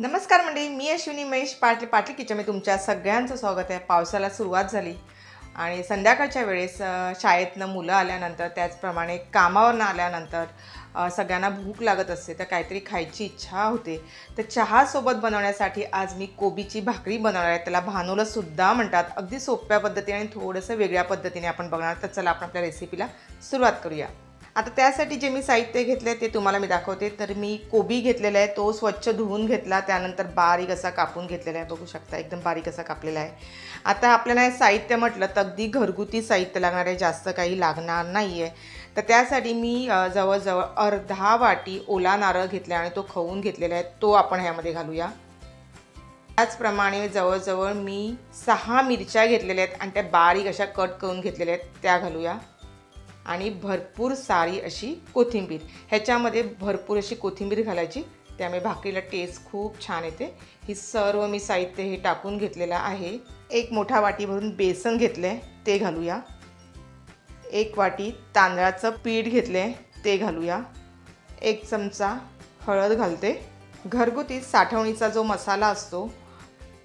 नमस्कार मंडळी, मी अश्विनी महेश पाटील किचनमध्ये तुमच्या सगळ्यांचं स्वागत आहे। पावसाला सुरुवात झाली आणि संध्याकाळच्या वेळेस शाळेतनं मुलं आल्यानंतर त्याचप्रमाणे कामावरून आल्यानंतर सगळ्यांना भूक लागत असते, तर काहीतरी खायची इच्छा होते। तर चहासोबत बनवण्यासाठी आज मी कोबीची भाकरी बनवणार आहे। त्याला भानोलं सुद्धा म्हणतात। अगदी सोप्या पद्धतीने आणि थोडंसं वेगळ्या पद्धतीने आपण बघणार। तर चला आपण आपल्या रेसिपीला सुरुवात करूया। आता त्यासाठी जे मी साहित्य घेतले ते तुम्हाला मी दाखवते। तर मी कोबी घेतलेला आहे, तो स्वच्छ धुवून घेतला, त्यानंतर बारीक असा कापून घेतलेला आहे। बघू शकता एकदम बारीक असा कापलेला आहे। आता आपल्याला हे साहित्य म्हटलं तर अगदी घरगुती साहित्य लागणार आहे, जास्त काही लागणार नाही आहे। तर त्यासाठी मी जवळजवळ अर्धा वाटी ओला नारळ घेतला आणि तो खवून घेतलेला आहे, तो आपण ह्यामध्ये घालूया। त्याचप्रमाणे जवळजवळ मी 6 मिरच्या घेतलेल्या आहेत आणि त्या बारीक अशा कट करून घेतलेल्या आहेत, त्या घालूया। आणि भरपूर सारी अशी कोथिंबीर, ह्याच्यामध्ये भरपूर अशी कोथिंबीर घालायची, त्यामुळे भाकरीला टेस्ट खूप छान येते। ही सर्व मी साहित्य हे टाकून घेतलेलं आहे। एक मोठा वाटी भरून बेसन घेतले, ते घालूया। एक वाटी तांदळाचं पीठ घेतले, ते घालूया। एक चमचा हळद घालते। घरगुती साठवणीचा जो मसाला असतो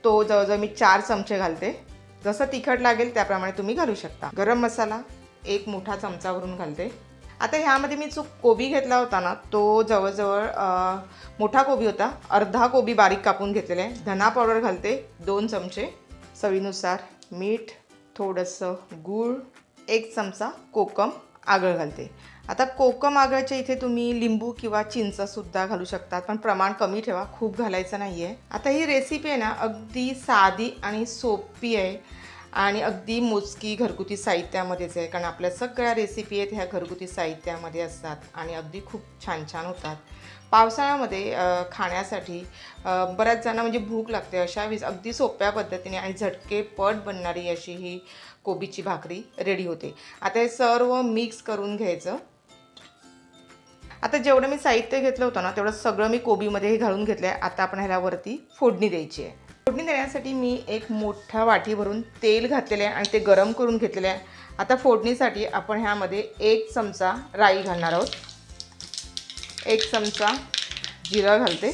तो जवळजवळ मी 4 चमचे घालते। जसं तिखट लागेल त्याप्रमाणे तुम्ही घालू शकता। गरम मसाला एक मोठा चमचा भरून घालते। आता ह्यामध्ये मी जो कोबी घेतला होता ना, तो जवळजवळ मोठा कोबी होता, अर्धा कोबी बारीक कापून घेतलेला आहे। धना पावडर घालते 2 चमचे, चवीनुसार मीठ, थोडंसं गूळ, 1 चमचा कोकम आगळ घालते। आता कोकम आगळच्या इथे तुम्ही लिंबू किंवा चिंचसुद्धा घालू शकता, पण प्रमाण कमी ठेवा, खूप घालायचं नाही आहे। आता ही रेसिपी आहे ना अगदी साधी आणि सोपी आहे आणि अगदी मोजकी घरगुती साहित्यामध्येच आहे, कारण आपल्या सगळ्या रेसिपी आहेत ह्या घरगुती साहित्यामध्ये असतात आणि अगदी खूप छान छान होतात। पावसाळ्यामध्ये खाण्यासाठी बऱ्याच जणांना म्हणजे भूक लागते, अशा वेळेस अगदी सोप्या पद्धतीने आणि झटकेपट बनणारी अशी ही कोबीची भाकरी रेडी होते। आता हे सर्व मिक्स करून घ्यायचं। आता जेवढं मी साहित्य घेतलं होतं ना तेवढं सगळं मी कोबीमध्ये घालून घेतलं आहे। आता आपण ह्यावरती फोडणी द्यायची आहे। फोडणी देण्यासाठी मी एक मोठा वाटी भरून तेल घातलेले आहे आणि ते गरम करून घेतलेले आहे। आता फोडणीसाठी आपण ह्यामध्ये 1 चमचा राई घालणार आहोत, 1 चमचा जिरं घालते,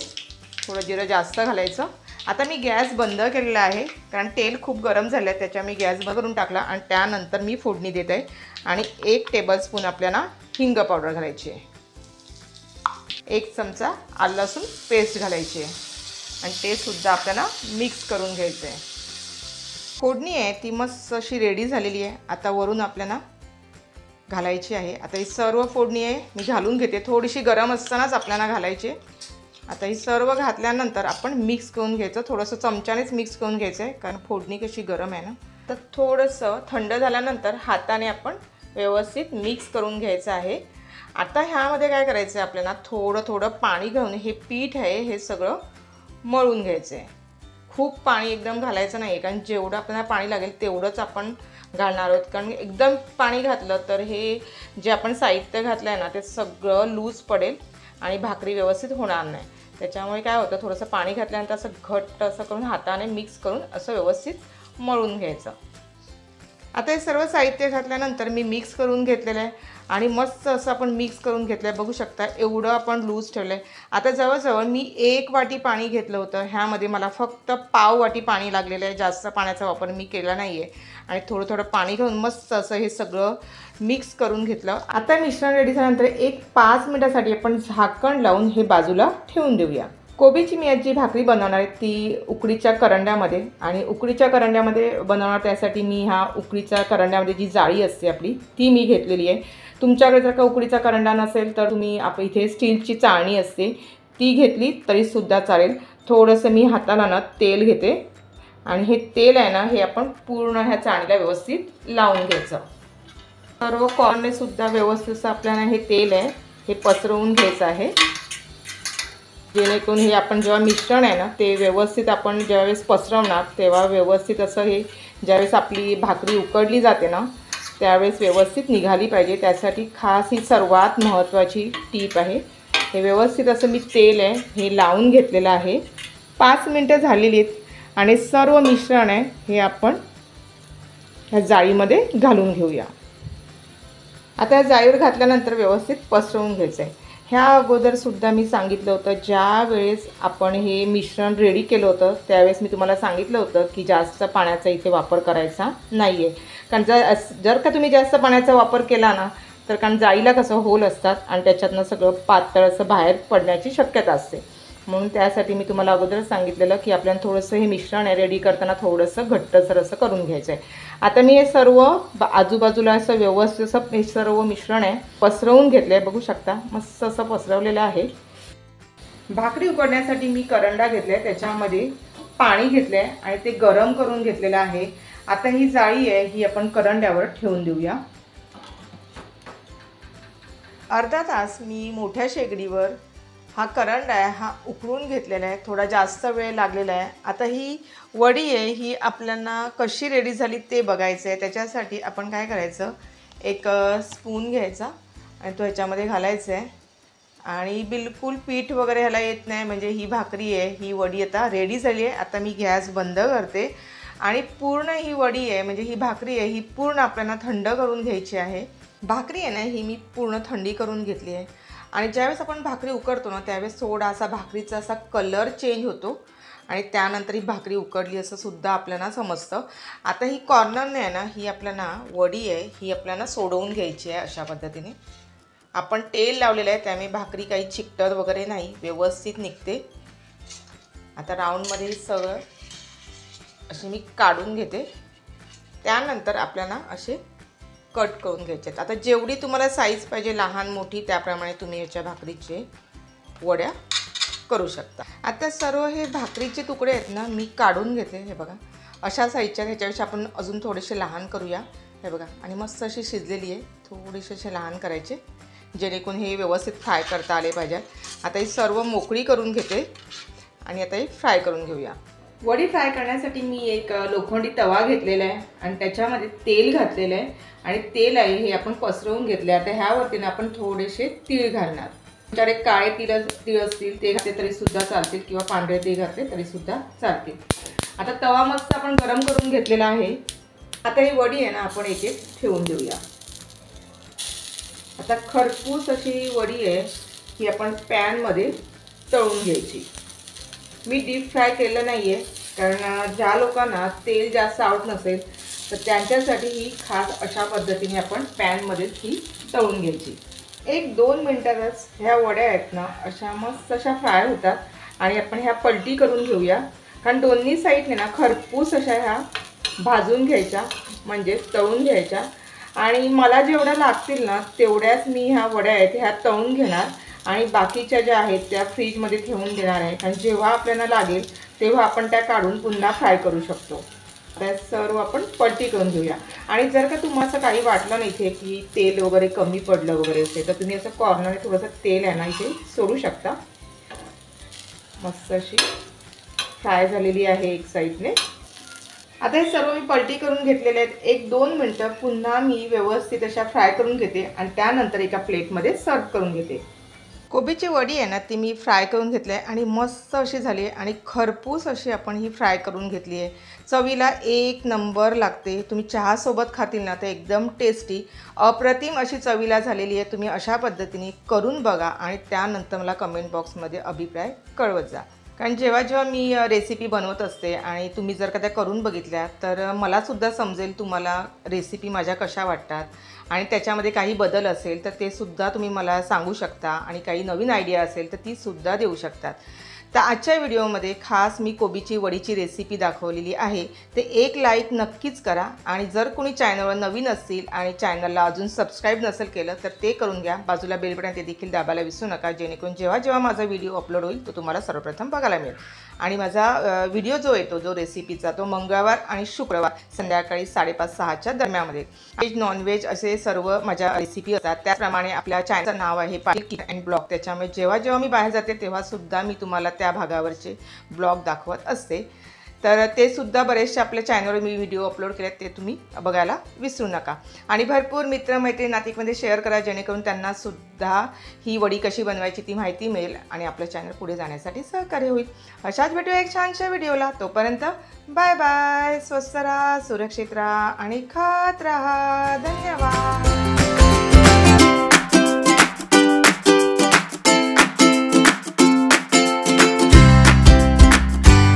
थोडं जिरं जास्त घालायचं। आता मी गॅस बंद केलेला आहे, कारण तेल खूप गरम झालं आहे, त्याच्या मी गॅस बंद करून टाकला आणि त्यानंतर मी फोडणी देत आहे। आणि 1 टेबलस्पून आपल्याला हिंग पावडर घालायची आहे, 1 चमचा आलं लसूण पेस्ट घालायची आहे आणि ते सुद्धा आपल्याला मिक्स करून घ्यायचं आहे। फोडणी आहे ती मस्त अशी रेडी झालेली आहे। आता वरून आपल्याला घालायची आहे। आता ही सर्व फोडणी आहे मी घालून घेते, थोडीशी गरम असतानाच आपल्याला घालायची। आता ही सर्व घातल्यानंतर आपण मिक्स करून घ्यायचं, थोडंसं चमच्यानेच मिक्स करून घ्यायचं आहे, कारण फोडणी कशी गरम आहे ना। तर थोडंसं थंड झाल्यानंतर हाताने आपण व्यवस्थित मिक्स करून घ्यायचं आहे। आता ह्यामध्ये काय करायचं आहे, आपल्याला थोडं थोडं पाणी घालून हे पीठ आहे हे सगळं मळून घ्यायचं आहे। खूप पाणी एकदम घालायचं नाही, कारण जेवढं आपल्याला पाणी लागेल तेवढंच आपण घालणार आहोत, कारण एकदम पाणी घातलं तर हे जे आपण साहित्य घातलं आहे ना ते सगळं लूज पडेल आणि भाकरी व्यवस्थित होणार नाही। त्याच्यामुळे काय होतं, थोडंसं पाणी घातल्यानंतर असं घट्ट असं करून हाताने मिक्स करून असं व्यवस्थित मळून घ्यायचं। आता हे सर्व साहित्य घातल्यानंतर मी मिक्स करून घेतलेलं आहे आणि मस्त असं आपण मिक्स करून घेतलं आहे। बघू शकता एवढं आपण लूज ठेवलं आहे। आता जवळजवळ मी 1 वाटी पाणी घेतलं होतं, ह्यामध्ये मला फक्त पाव वाटी पाणी लागलेलं आहे, जास्त पाण्याचा वापर मी केला नाही आहे। आणि थोडं थोडं पाणी घेऊन मस्त असं हे सगळं मिक्स करून घेतलं। आता मिश्रण रेडी झाल्यानंतर एक 5 मिनिटासाठी आपण झाकण लावून हे बाजूला ठेवून देऊया। कोबीची मी आज जी भाकरी बनवणार आहे ती उकडीच्या करंड्यामध्ये, आणि उकडीच्या करंड्यामध्ये बनवणार त्यासाठी मी ह्या उकडीच्या करंड्यामध्ये जी जाळी असते आपली ती मी घेतलेली आहे। तुमच्याकडे जर का उकडीचा करंडा नसेल तर तुम्ही इथे स्टीलची चाळणी असते ती घेतली तरीसुद्धा चालेल। थोडंसं मी हाताला ना तेल घेते आणि हे तेल आहे ना हे आपण पूर्ण ह्या चाळणीला व्यवस्थित लावून घ्यायचं। सर्व कॉर्नरने सुद्धा व्यवस्थित आपल्याला हे तेल आहे हे पसरवून घ्यायचं आहे, जेणेकरून हे आपण जेव्हा मिश्रण आहे ना ते व्यवस्थित आपण ज्यावेळेस पसरवणार तेव्हा व्यवस्थित असं हे ज्यावेळेस आपली भाकरी उकडली जाते ना त्यावेळेस व्यवस्थित निघाली पाहिजे। त्यासाठी खास ही सर्वात महत्त्वाची टीप आहे। हे व्यवस्थित असं मी तेल आहे हे लावून घेतलेलं आहे। 5 मिनिटं झालेली आहेत आणि सर्व मिश्रण आहे हे आपण ह्या जाळीमध्ये घालून घेऊया। आता या जाळीवर घातल्यानंतर व्यवस्थित पसरवून घ्यायचं आहे। ह्या अगोदरसुद्धा मी सांगितलं होतं, ज्या वेळेस आपण हे मिश्रण रेडी केलं होतं त्यावेळेस मी तुम्हाला सांगितलं होतं की जास्त पाण्याचा इथे वापर करायचा नाही आहे. कारण जर का तुम्ही जास्त पाण्याचा वापर केला ना तर कारण जाळीला कसं होल असतात आणि त्याच्यातनं सगळं पातळ असं बाहेर पडण्याची शक्यता असते. म्हणून त्यासाठी मी तुम्हाला अगोदरच सांगितलेलं की आपल्याला थोडंसं हे मिश्रण आहे रेडी करताना थोडंसं घट्टसर असं करून घ्यायचं आहे. आता मी हे सर्व आजूबाजूला असं व्यवस्थित असं हे सर्व मिश्रण आहे पसरवून घेतलं आहे. बघू शकता मस्त असं पसरवलेलं आहे. भाकरी उकडण्यासाठी मी करंडा घेतला आहे, त्याच्यामध्ये पाणी घेतलं आहे आणि ते गरम करून घेतलेलं आहे. आता ही जाळी आहे ही आपण करंड्यावर ठेवून देऊया. अर्धा तास मी मोठ्या शेगडीवर हा करंडा आहे हा उकळून घेतलेला आहे. थोडा जास्त वेळ लागलेला आहे. आता ही वडी आहे ही आपल्याला कशी रेडी झाली ते बघायचं आहे. त्याच्यासाठी आपण काय करायचं, एक स्पून घ्यायचा आणि तो ह्याच्यामध्ये घालायचा आहे आणि बिलकुल पीठ वगैरे ह्याला येत नाही. म्हणजे ही भाकरी आहे ही वडी आता रेडी झाली आहे. आता मी गॅस बंद करते आणि पूर्ण ही वडी आहे म्हणजे ही भाकरी आहे ही पूर्ण आपल्याला थंड करून घ्यायची आहे. भाकरी आहे ना ही मी पूर्ण थंडी करून घेतली आहे आणि ज्यावेळेस आपण भाकरी उकडतो ना त्यावेळेस थोडासा भाकरीचा असा कलर चेंज होतो आणि त्यानंतर ही भाकरी उकडली असं सुद्धा आपल्याला समजतं. आता ही कॉर्नरने आहे ना ही आपल्याला वडी आहे ही आपल्याला सोडवून घ्यायची आहे. अशा पद्धतीने आपण तेल लावलेलं आहे त्यामुळे भाकरी काही चिकटत वगैरे नाही, व्यवस्थित निघते. आता राऊंडमध्ये सगळं अशी मी काढून घेते. त्यानंतर आपल्याला असे कट करून घ्यायचे आहेत. आता जेवढी तुम्हाला साईज पाहिजे लहान मोठी त्याप्रमाणे तुम्ही याच्या भाकरीचे वड्या करू शकता. आता सर्व हे भाकरीचे तुकडे आहेत ना मी काढून घेते. हे बघा अशा साईजच्या, ह्याच्यापेक्षा आपण अजून थोडेसे लहान करूया. हे बघा आणि मस्त अशी शिजलेली आहे. थोडेसे असे लहान करायचे जेणेकरून हे व्यवस्थित फ्राय करता आले पाहिजे. आता ही सर्व मोकळी करून घेते आणि आता हे फ्राय करून घेऊया. वडी फ्राय करण्यासाठी मी एक लोखंडी तवा घेतलेला आहे आणि त्याच्यामध्ये तेल घातलेलं आहे आणि तेल आहे हे आपण पसरवून घेतले. आता ह्यावरती ना आपण थोडेसे तीळ घालणार. तुमच्याकडे काळे तीळ असतील ते घातले तरीसुद्धा चालतील किंवा पांढरे तीळ घातले तरीसुद्धा चालतील. आता तवा मस्त आपण गरम करून घेतलेला आहे. आता ही वडी आहे ना आपण एक एक ठेवून देऊया. आता खरपूस अशी वडी आहे ही आपण पॅनमध्ये तळून घ्यायची. मी डीप फ्राय केलं नाही आहे कारण ज्या लोकांना तेल जास्त आवडत नसेल तर त्यांच्यासाठी ही खास अशा पद्धतीने आपण पॅनमध्ये ही तळून घ्यायची. 1-2 मिनटातच ह्या वड्या आहेत ना अशा मस्त अशा फ्राय होतात आणि आपण ह्या पलटी करून घेऊया. कारण दोन्ही साईडने ना खरपूस अशा ह्या भाजून घ्यायच्या म्हणजे तळून घ्यायच्या आणि मला जेवढ्या लागतील ना तेवढ्याच मी ह्या वड्या आहेत ह्या तळून घेणार आणि बाकीच्या ज्या आहेत त्या फ्रीजमध्ये ठेवून देणार आहे. कारण जेव्हा आपल्याला लागेल तेव्हा आपण त्या काढून पुन्हा फ्राय करू शकतो. त्या सर्व आपण पलटी करून घेऊया. आणि जर का तुम्हाला असं काही वाटलं नाही इथे की तेल वगैरे कमी पडलं वगैरे असेल तर तुम्ही असं कॉर्नरने थोडंसं तेल आहे ना इथे सोडू शकता. मस्त अशी फ्राय झालेली आहे एक साईडने. आता हे सर्व मी पलटी करून घेतलेले आहेत. 1-2 मिनटं पुन्हा मी व्यवस्थित अशा फ्राय करून घेते आणि त्यानंतर एका प्लेटमध्ये सर्व करून घेते. कोबीची वडी आहे ना ती मी फ्राय करून घेतली आहे आणि मस्त अशी झाली आहे आणि खरपूस अशी आपण ही फ्राय करून घेतली आहे. चवीला एक नंबर लागते. तुम्ही चहासोबत खातील ना तर एकदम टेस्टी अप्रतिम अशी चवीला झालेली आहे. तुम्ही अशा पद्धतीने करून बघा आणि त्यानंतर मला कमेंट बॉक्समध्ये अभिप्राय कळवत जा. कारण जेव्हा मी रेसिपी बनवत असते आणि तुम्ही जर का त्या करून बघितल्या तर मलासुद्धा समजेल तुम्हाला रेसिपी माझ्या कशा वाटतात आणि त्याच्यामध्ये काही बदल असेल तर ते सुद्धा तुम्ही मला सांगू शकता आणि काही नवीन आयडिया असेल तर तीसुद्धा देऊ शकतात. तर आजच्या व्हिडिओमध्ये खास मी कोबीची वडीची रेसिपी दाखवलेली आहे. ते एक लाईक नक्कीच करा आणि जर कोणी चॅनलवर नवीन असतील आणि चॅनलला अजून सबस्क्राईब नसेल केलं तर ते करून घ्या. बाजूला बेल बटन ते देखील दाबायला विसरू नका जेणेकरून जेव्हा माझा व्हिडिओ अपलोड होईल तो तुम्हाला सर्वप्रथम बघायला मिळेल. आणि माझा व्हिडिओ जो येतो जो रेसिपीचा तो मंगळवार आणि शुक्रवार संध्याकाळी 5:30-6च्या दरम्यानमध्ये. व्हेज नॉनव्हेज असे सर्व माझ्या रेसिपी असतात. त्याचप्रमाणे आपल्या चॅनलचं नाव आहे पायल किचन अँड ब्लॉग. त्याच्यामुळे जेव्हा मी बाहेर जाते तेव्हासुद्धा मी तुम्हाला त्या भागावरचे ब्लॉग दाखवत असते. तर ते सुद्धा बरेचसे आपल्या चॅनलवर मी व्हिडिओ अपलोड केले ते तुम्ही बघायला विसरू नका. आणि भरपूर मित्रमैत्रिणी नातेवाईकांमध्ये शेअर करा जेणेकरून त्यांनासुद्धा ही वडी कशी बनवायची ती माहिती मिळेल आणि आपलं चॅनल पुढे जाण्यासाठी सहकार्य होईल. अशाच भेटूया एक छानशा व्हिडिओला. तोपर्यंत बाय बाय. स्वस्त राहा, सुरक्षित राहा आणि खात राहा. धन्यवाद.